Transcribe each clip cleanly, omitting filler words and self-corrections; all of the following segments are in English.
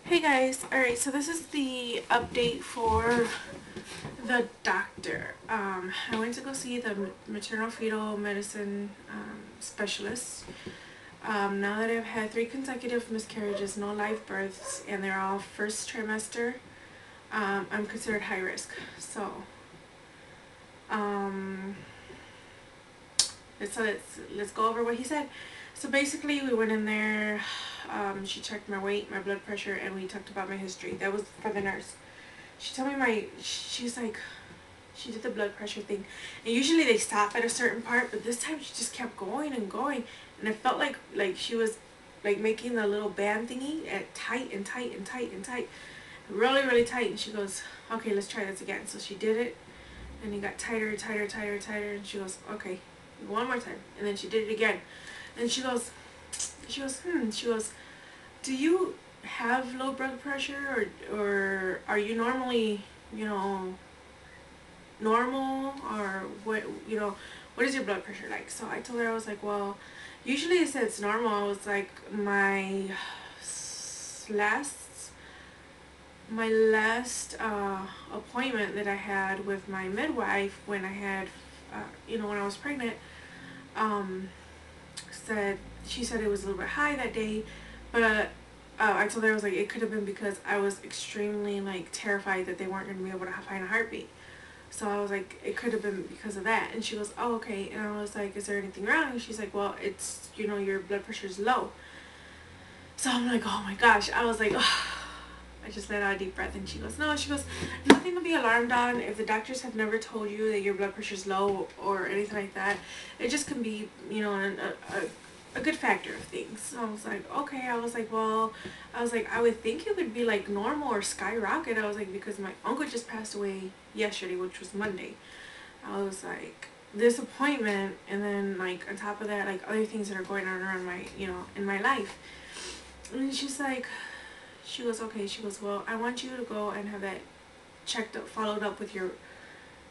Hey guys, alright, so this is the update for the doctor. I went to go see the Maternal Fetal Medicine Specialist. Now that I've had 3 consecutive miscarriages, no live births, and they're all first trimester, I'm considered high risk. So, let's go over what he said. So basically, we went in there. She checked my weight, my blood pressure, and we talked about my history. That was for the nurse. She told me she's like, she did the blood pressure thing. And usually they stop at a certain part, but this time she just kept going and going. And it felt like she was like making the little band thingy at tight and tight and tight and tight. Really, really tight. And she goes, okay, let's try this again. So she did it. And it got tighter, tighter, tighter, tighter. And she goes, okay, one more time. And then she did it again. And she goes, she goes, do you have low blood pressure, or are you normally, normal, or what is your blood pressure like? So I told her, I was like, well, usually it says normal. I was like, my last appointment that I had with my midwife when I had when I was pregnant, she said it was a little bit high that day, but I told her, I was like, it could have been because I was extremely terrified that they weren't going to be able to find a heartbeat. So I was like, it could have been because of that. And she goes, oh, okay. And I was like, is there anything wrong? And she's like, well, it's, your blood pressure is low. So I'm like, oh my gosh. I was like, oh. I just let out a deep breath, and she goes, no, she goes, nothing to be alarmed on. If the doctors have never told you that your blood pressure is low or anything like that, it just can be, a good factor of things. So I was like, okay. I was like, well, I would think it would be like normal or skyrocket. I was like, because my uncle just passed away yesterday, which was Monday. I was like, this appointment, and then on top of that, other things that are going on around my, in my life. And she's like, she goes, okay. She goes, well, I want you to go and have that checked up, followed up with your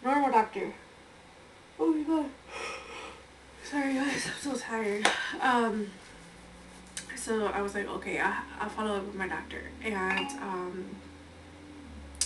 normal doctor. Oh my god. Sorry guys, I'm so tired. So I was like, okay, I'll follow up with my doctor. And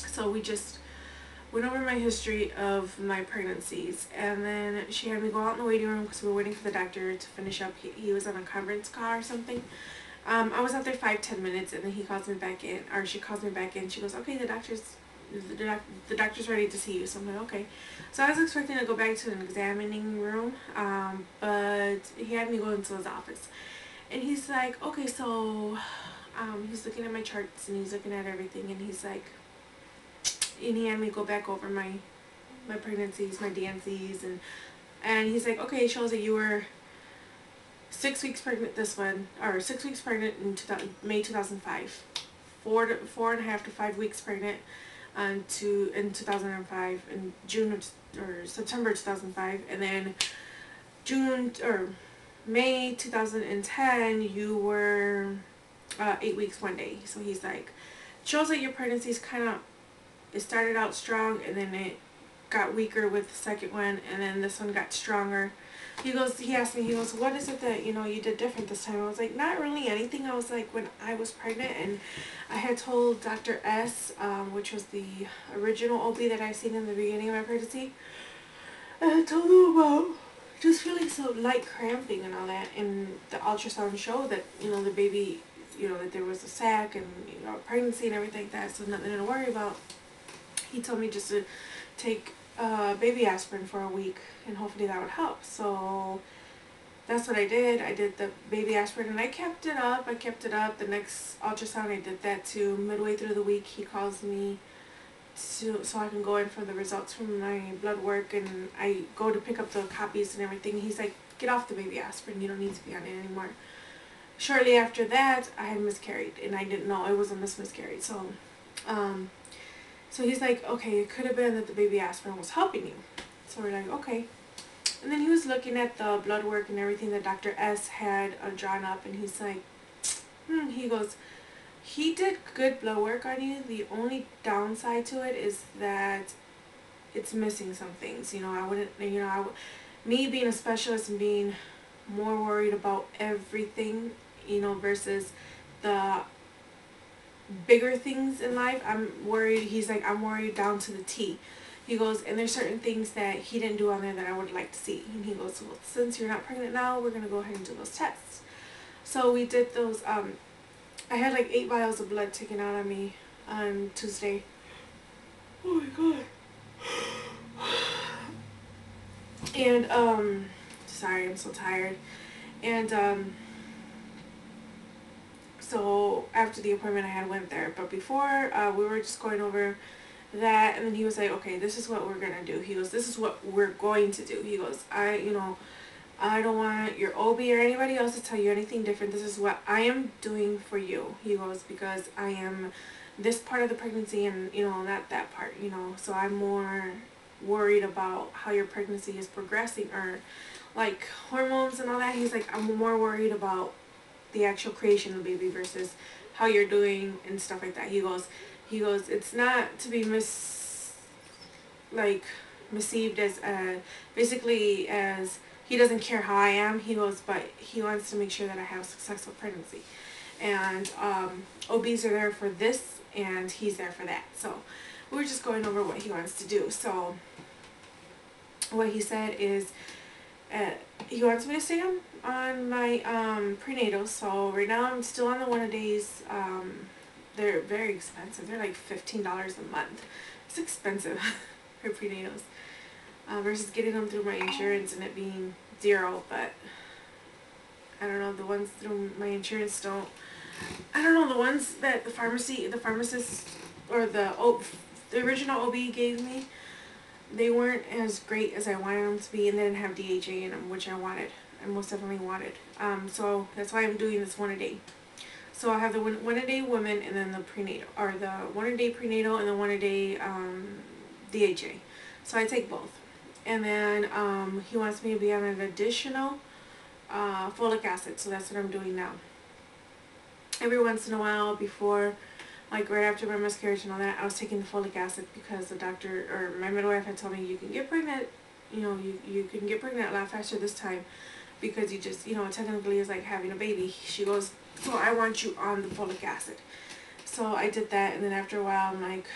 so we just went over my history of my pregnancies, and then she had me go out in the waiting room because we were waiting for the doctor to finish up. He was on a conference call or something. I was out there 5-10 minutes, and then he calls me back in, or she calls me back in. She goes, okay, the doctor's ready to see you. So I'm like, okay. So I was expecting to go back to an examining room, but he had me go into his office, and he's like, okay, so he's looking at my charts, and he's looking at everything, and he's like, and he had me go back over my pregnancies, my DNCs, and he's like, okay, it shows that you were 6 weeks pregnant this one, or 6 weeks pregnant in May 2005, 4.5 to 5 weeks pregnant in 2005, in September 2005, and then May 2010 you were 8 weeks 1 day. So he's like, shows that your pregnancy's it started out strong, and then it got weaker with the second one, and then this one got stronger. He asked me, he goes, what is it that, you did different this time? I was like, not really anything. I was like, when I was pregnant, and I had told Dr. S, which was the original OB that I seen in the beginning of my pregnancy, and I told him about just feeling so light cramping and all that, and the ultrasound showed that, the baby, that there was a sac and, pregnancy and everything like that, so nothing to worry about. He told me just to take baby aspirin for a week, and hopefully that would help. So that's what I did. I did the baby aspirin, and I kept it up. The next ultrasound, I did that too. Midway through the week, he calls me so I can go in for the results from my blood work, and I go to pick up the copies and everything. He's like, get off the baby aspirin. You don't need to be on it anymore. Shortly after that, I had miscarried, and I didn't know it was a miscarriage. So he's like, okay, it could have been that the baby aspirin was helping you. So we're like, okay. And then he was looking at the blood work and everything that Dr. S had drawn up, and he's like, he goes, he did good blood work on you. The only downside to it is that it's missing some things. I wouldn't, me being a specialist and being more worried about everything, versus the bigger things in life, I'm worried. He's like, I'm worried down to the T. He goes, and there's certain things that he didn't do on there that I would like to see. And he goes, well, since you're not pregnant now, we're going to go ahead and do those tests. So we did those. I had like 8 vials of blood taken out on me on Tuesday. Oh my god. And sorry, I'm so tired. And so after the appointment I went there, but before we were just going over that, and then he was like, okay, this is what we're gonna do. He goes, this is what we're going to do. He goes, I don't want your OB or anybody else to tell you anything different. This is what I am doing for you. He goes, because I am this part of the pregnancy and, not that part, So I'm more worried about how your pregnancy is progressing, or like hormones and all that. He's like, I'm more worried about the actual creation of the baby versus how you're doing and stuff like that. He goes, it's not to be received as basically as he doesn't care how I am. He goes, but he wants to make sure that I have a successful pregnancy. And OBs are there for this, and he's there for that. So we're just going over what he wants to do. So what he said is he wants me to stay on my prenatal. So right now I'm still on the one-a-days. They're very expensive. They're like $15 a month. It's expensive for prenatals versus getting them through my insurance and it being $0. But I don't know, the ones through my insurance don't. I don't know, the ones that the pharmacist or the original OB gave me, they weren't as great as I wanted them to be, and they didn't have DHA in them, which I wanted. I most definitely wanted. So that's why I'm doing this one-a-day. So I have the one-a-day women, and then the prenatal, or the one-a-day prenatal and the one-a-day DHA. So I take both. And then he wants me to be on an additional folic acid. So that's what I'm doing now. Every once in a while, before, like right after my miscarriage and all that, I was taking the folic acid because the doctor or my midwife had told me you can get pregnant. You can get pregnant a lot faster this time because you just, technically is like having a baby. She goes, so I want you on the folic acid. So I did that, and then after a while, I'm like,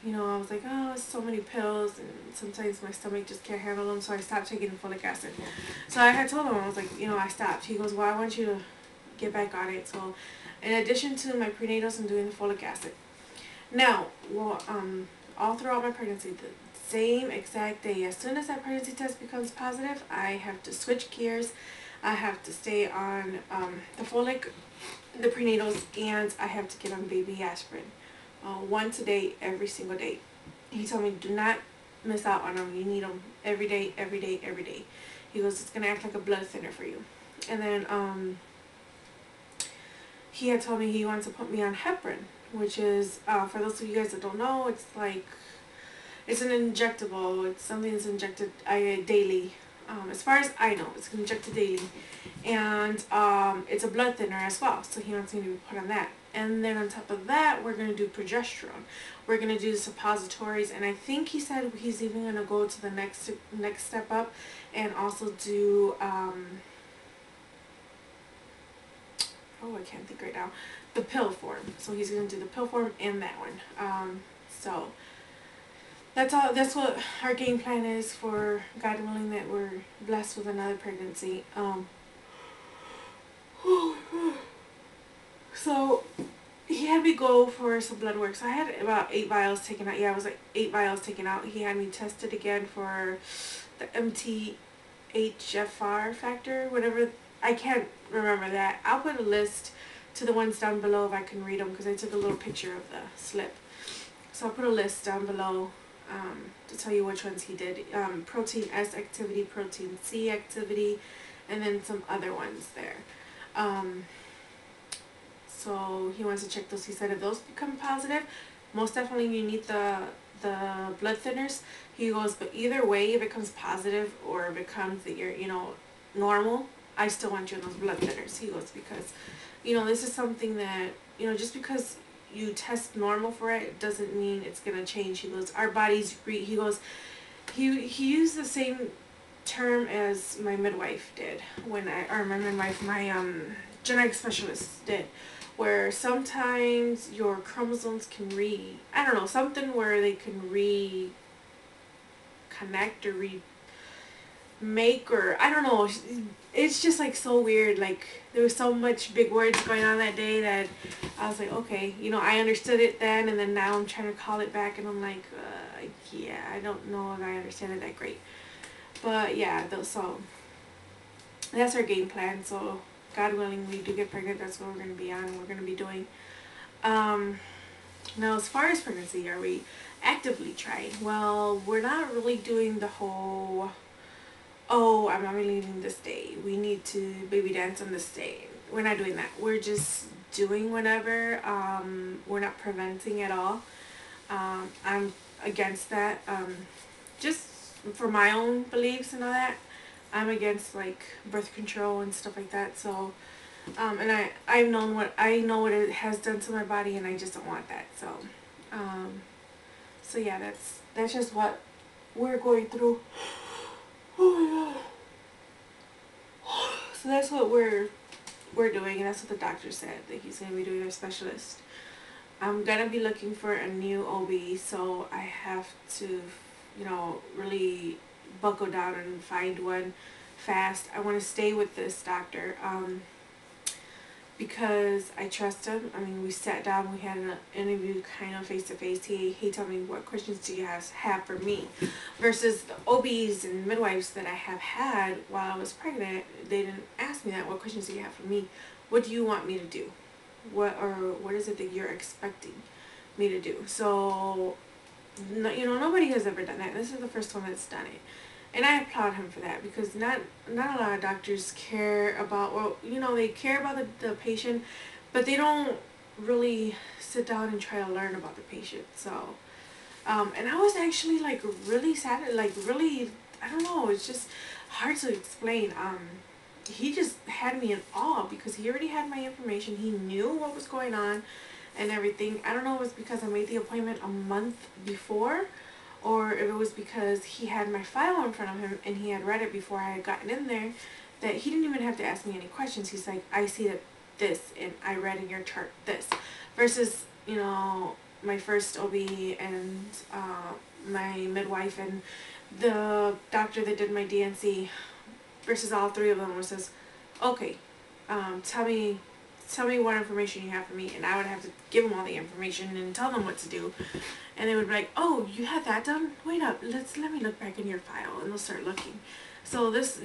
I was like, oh, it's so many pills, and sometimes my stomach just can't handle them, so I stopped taking the folic acid. So I had told him, I was like, I stopped. He goes, well, I want you to get back on it. So in addition to my prenatals, I'm doing the folic acid. Now, well, all throughout my pregnancy, the same exact day, as soon as that pregnancy test becomes positive, I have to switch gears. I have to stay on the folic, the prenatals, and I have to get on baby aspirin once a day, every single day. He told me, do not miss out on them. You need them every day, every day, every day. He goes, it's going to act like a blood thinner for you. And then he had told me he wants to put me on heparin, which is, for those of you guys that don't know, it's like, it's an injectable. It's something that's injected daily. As far as I know, it's injected daily. And it's a blood thinner as well. So he wants me to be put on that. And then on top of that, we're going to do progesterone. We're going to do suppositories. And I think he said he's even going to go to the next step up and also do, oh, I can't think right now, the pill form. So he's going to do the pill form and that one. So that's all. That's what our game plan is for God willing that we're blessed with another pregnancy. So he had me go for some blood work. So I had about 8 vials taken out. Yeah, it was like 8 vials taken out. He had me tested again for the MTHFR factor, whatever. I can't remember that. I'll put a list to the ones down below if I can read them, because I took a little picture of the slip. So I'll put a list down below to tell you which ones he did. Protein S activity, protein C activity, and then some other ones there. So he wants to check those. He said if those become positive, most definitely you need the blood thinners. He goes, but either way, if it comes positive or if it comes that you're, normal, I still want you on those blood thinners. He goes, because, this is something that, just because you test normal for it doesn't mean it's going to change. He goes, our bodies, he goes, he used the same term as my midwife did my genetic specialist did, where sometimes your chromosomes can I don't know, something where they can reconnect or remake, or I don't know. It's just like so weird. Like there was so much big words going on that day that I was like, okay, you know, I understood it then, and then now I'm trying to call it back, and I'm like, yeah, I don't know if I understand it that great. But yeah, so that's our game plan. So God willing, we do get pregnant. That's what we're going to be on. We're going to be doing. Now, as far as pregnancy, are we actively trying? Well, we're not really doing the whole, oh, I'm only leaving this day, we need to baby dance on this day. We're not doing that. We're just doing whatever. We're not preventing at all. I'm against that. Just for my own beliefs and all that, I'm against like birth control and stuff like that. So, and I know what it has done to my body, and I just don't want that. So, so yeah, that's just what we're going through. Oh my god. So that's what we're doing, and that's what the doctor said that he's gonna be doing, our specialist. I'm gonna be looking for a new OB, so I have to, you know, really buckle down and find one fast. I want to stay with this doctor because I trust him. I mean, we sat down, we had an interview kind of face to face. He told me, what questions do you guys have for me? Versus the OBs and midwives that I have had while I was pregnant, they didn't ask me that. What questions do you have for me? What do you want me to do? What is it that you're expecting me to do? So, no, you know, nobody has ever done that. This is the first one that's done it. And I applaud him for that, because not a lot of doctors care about, well, you know, they care about the patient, but they don't really sit down and try to learn about the patient. So, and I was actually like really sad, like really, I don't know, it's just hard to explain. He just had me in awe because he already had my information. He knew what was going on and everything. I don't know if it was because I made the appointment a month before, or if it was because he had my file in front of him and he had read it before I had gotten in there, that he didn't even have to ask me any questions. He's like, I see that this, and I read in your chart this. Versus, you know, my first OB and my midwife and the doctor that did my DNC, versus all three of them, was says, okay, tell me what information you have for me, and I would have to give them all the information and tell them what to do, and they would be like, oh, you had that done? Wait up, let me look back in your file, and they'll start looking. So this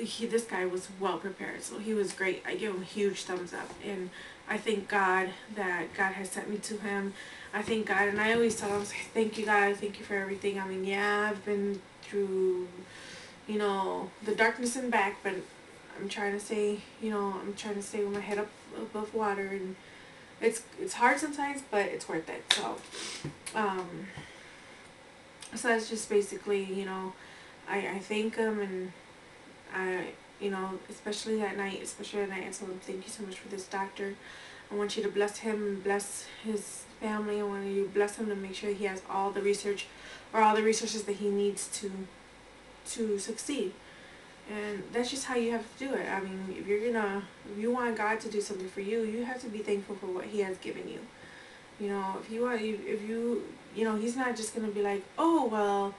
guy was well prepared, so he was great. I give him a huge thumbs up, and I thank God that God has sent me to him. I thank God, and I always tell him, thank you, God, thank you for everything. I mean, yeah, I've been through, you know, the darkness and back, but I'm trying to stay, you know, I'm trying to stay with my head up above water, and it's hard sometimes, but it's worth it. So, so that's just basically, you know, I thank him, and I, you know, especially that night, I told him, thank you so much for this doctor. I want you to bless him and bless his family. I want you to bless him to make sure he has all the research or all the resources that he needs to succeed. And that's just how you have to do it. I mean, if you want God to do something for you, you have to be thankful for what he has given you. You know, you know, he's not just going to be like, oh, well,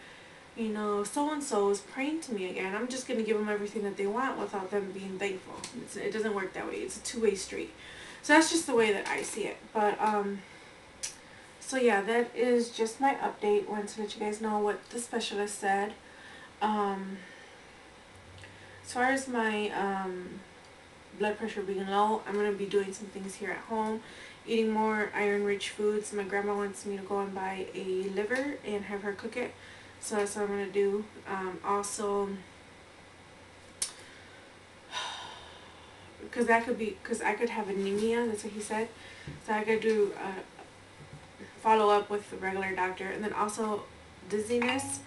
you know, so-and-so is praying to me again, I'm just going to give them everything that they want without them being thankful. It doesn't work that way. It's a two-way street. So that's just the way that I see it. But, so yeah, that is just my update. Wanted to let you guys know what the specialist said. As far as my blood pressure being low, I'm going to be doing some things here at home. Eating more iron-rich foods. My grandma wants me to go and buy a liver and have her cook it. So that's what I'm going to do. Also, because I could have anemia, that's what he said. So I could do follow up with the regular doctor. And then also dizziness.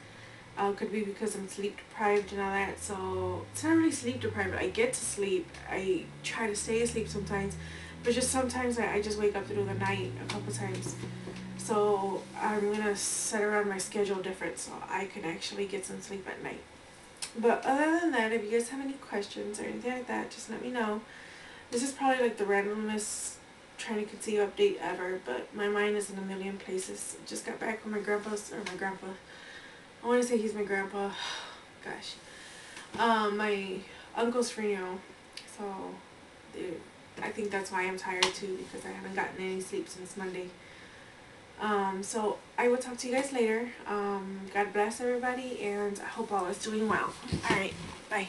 Could be because I'm sleep deprived and all that. So it's not really sleep deprived, but I get to sleep. I try to stay asleep sometimes, but just sometimes I just wake up through the night a couple times. So I'm gonna set around my schedule different so I can actually get some sleep at night. But other than that, if you guys have any questions or anything like that, just let me know. This is probably like the randomest trying to conceive update ever, but my mind is in a million places. Just got back from my grandpa's, or my grandpa, I want to say he's my grandpa, gosh, my uncle's funeral. So dude, I think that's why I'm tired too, because I haven't gotten any sleep since Monday. So I will talk to you guys later. God bless everybody, and I hope all is doing well. Alright, bye.